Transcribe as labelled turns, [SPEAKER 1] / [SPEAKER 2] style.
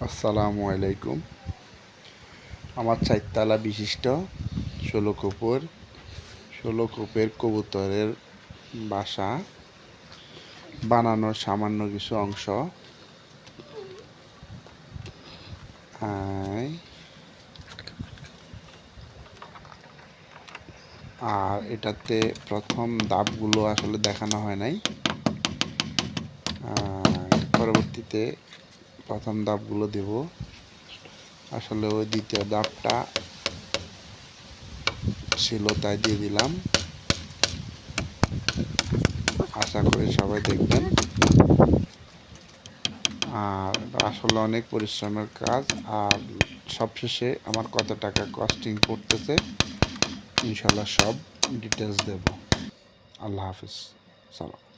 [SPEAKER 1] আসসালামু আলাইকুম। আমার 4 তলা বিশিষ্ট 16 কোপের কবুতরের বাসা বানানোর সামান্য কিছু অংশ। আর এটাতে প্রথম ধাপগুলো আসলে দেখানো হয় নাই। পরবর্তীতে প্রথম ধাপগুলো দেব। আসলে ওই দ্বিতীয় ধাপটা ছিল তাই দিয়ে দিলাম। আশা করি সবাই দেখবেন। আর আসলে অনেক পরিশ্রমের কাজ। আর সবশেষে আমার কত টাকা কস্টিং পড়তেছে ইনশাল্লাহ সব ডিটেলস দেব। আল্লাহ হাফিজ। সালাম।